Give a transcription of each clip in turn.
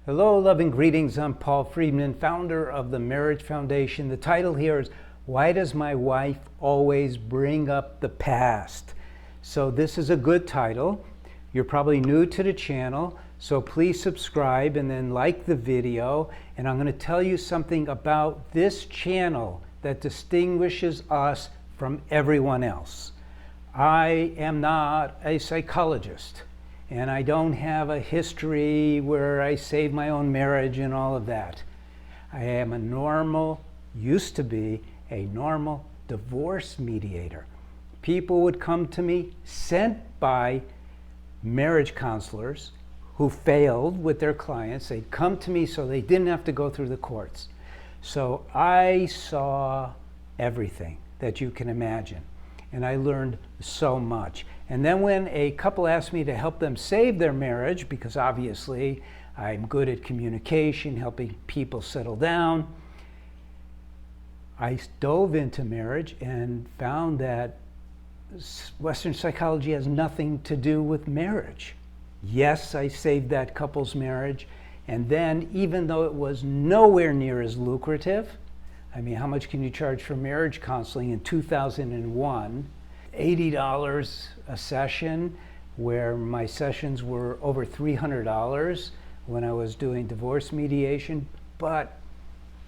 Hello, loving greetings. I'm Paul Friedman, founder of the Marriage Foundation. The title here is, Why Does My Wife Always Bring Up the Past? So this is a good title. You're probably new to the channel, so please subscribe and then like the video. And I'm going to tell you something about this channel that distinguishes us from everyone else. I am not a psychologist. And I don't have a history where I saved my own marriage and all of that. I am used to be a normal divorce mediator. People would come to me sent by marriage counselors who failed with their clients. They'd come to me so they didn't have to go through the courts. So I saw everything that you can imagine. And I learned so much. And then when a couple asked me to help them save their marriage, because obviously I'm good at communication, helping people settle down, I dove into marriage and found that Western psychology has nothing to do with marriage. Yes, I saved that couple's marriage. And then, even though it was nowhere near as lucrative, I mean, how much can you charge for marriage counseling in 2001? $80 a session, where my sessions were over $300 when I was doing divorce mediation. But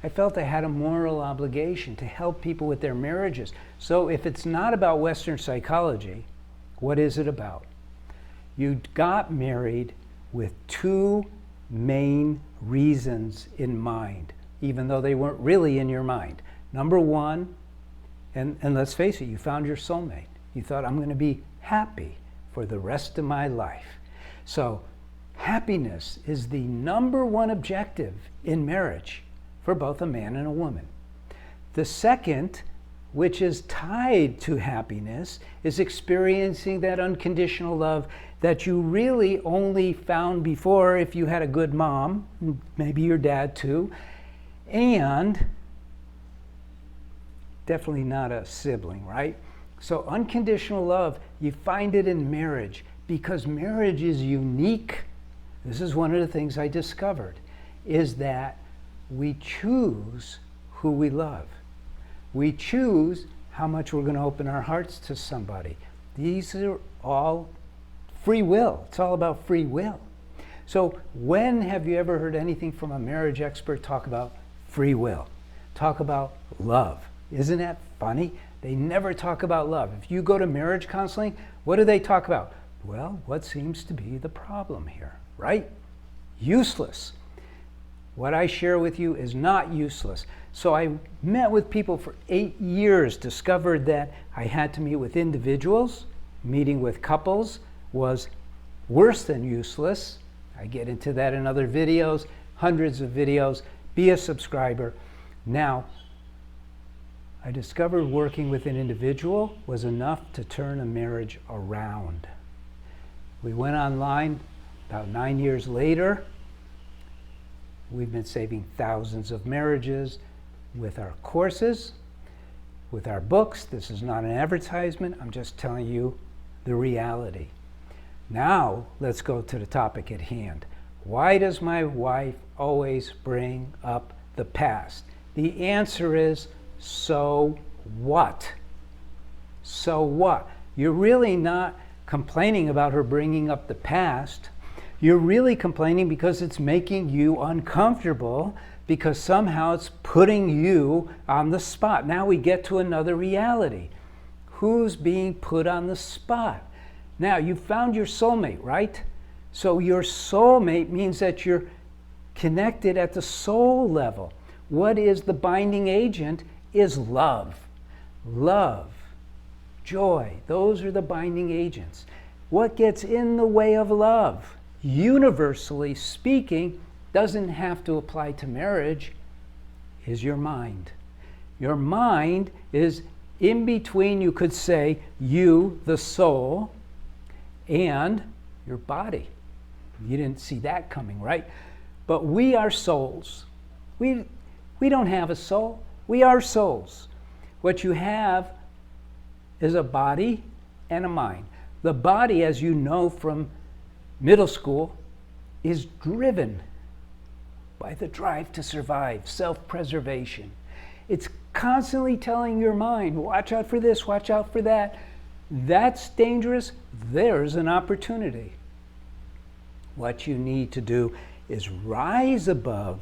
I felt I had a moral obligation to help people with their marriages. So if it's not about Western psychology, what is it about? You got married with two main reasons in mind, even though they weren't really in your mind. Number one, and let's face it, you found your soulmate. You thought, I'm going to be happy for the rest of my life. So happiness is the number one objective in marriage for both a man and a woman. The second, which is tied to happiness, is experiencing that unconditional love that you really only found before if you had a good mom, maybe your dad too, and definitely not a sibling, right? So unconditional love, you find it in marriage because marriage is unique. This is one of the things I discovered, is that we choose who we love. We choose how much we're going to open our hearts to somebody. These are all free will. It's all about free will. So when have you ever heard anything from a marriage expert talk about free will? Talk about love. Isn't that funny? They never talk about love. If you go to marriage counseling, what do they talk about? Well, what seems to be the problem here, right? Useless. What I share with you is not useless. So I met with people for 8 years, discovered that I had to meet with individuals. Meeting with couples was worse than useless. I get into that in other videos, hundreds of videos. Be a subscriber. Now, I discovered working with an individual was enough to turn a marriage around. We went online about 9 years later. We've been saving thousands of marriages with our courses, with our books. This is not an advertisement. I'm just telling you the reality. Now, let's go to the topic at hand. Why does my wife always bring up the past? The answer is, so what? So what? You're really not complaining about her bringing up the past. You're really complaining because it's making you uncomfortable, because somehow it's putting you on the spot. Now we get to another reality. Who's being put on the spot? Now, you found your soulmate, right? So your soulmate means that you're connected at the soul level. What is the binding agent? Is love. Love, joy, those are the binding agents. What gets in the way of love, universally speaking, doesn't have to apply to marriage, is your mind. Your mind is in between, you could say, you, the soul, and your body. You didn't see that coming, right? But we are souls. We don't have a soul. We are souls. What you have is a body and a mind. The body, as you know from middle school, is driven by the drive to survive, self-preservation. It's constantly telling your mind, watch out for this, watch out for that. That's dangerous. There's an opportunity. What you need to do is rise above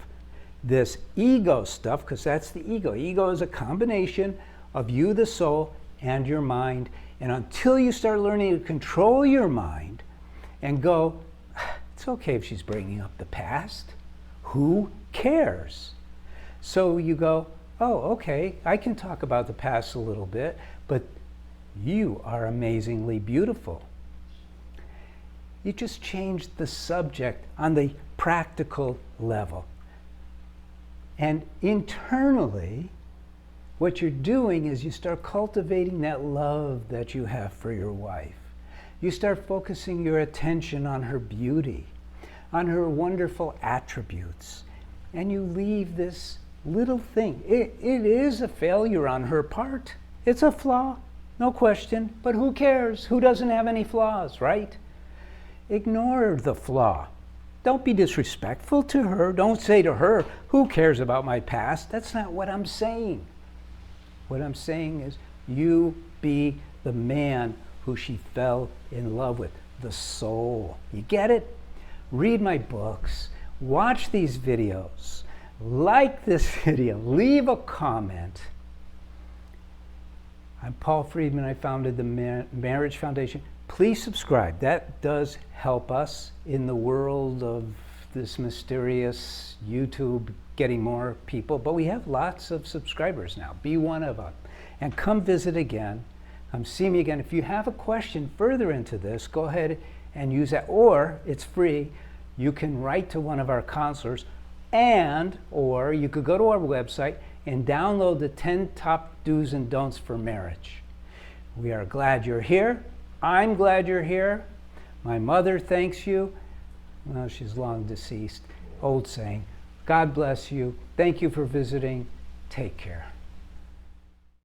this ego stuff, because that's the ego. Ego is a combination of you, the soul, and your mind. And until you start learning to control your mind and go, it's okay if she's bringing up the past. Who cares? So you go, oh, okay, I can talk about the past a little bit, but you are amazingly beautiful. You just changed the subject on the practical level. And internally, what you're doing is you start cultivating that love that you have for your wife. You start focusing your attention on her beauty, on her wonderful attributes, and you leave this little thing. It is a failure on her part. It's a flaw, no question, but who cares? Who doesn't have any flaws, right? Ignore the flaw. Don't be disrespectful to her. Don't say to her, who cares about my past? That's not what I'm saying. What I'm saying is you be the man who she fell in love with, the soul. You get it? Read my books, watch these videos, like this video, leave a comment. I'm Paul Friedman. I founded the Marriage Foundation. Please subscribe. That does help us in the world of this mysterious YouTube getting more people. But we have lots of subscribers now. Be one of them. And come visit again. Come see me again. If you have a question further into this, go ahead and use that. Or it's free. You can write to one of our counselors, or you could go to our website and download the 10 top do's and don'ts for marriage. We are glad you're here. I'm glad you're here. My mother thanks you. Well, she's long deceased. Old saying. God bless you. Thank you for visiting. Take care.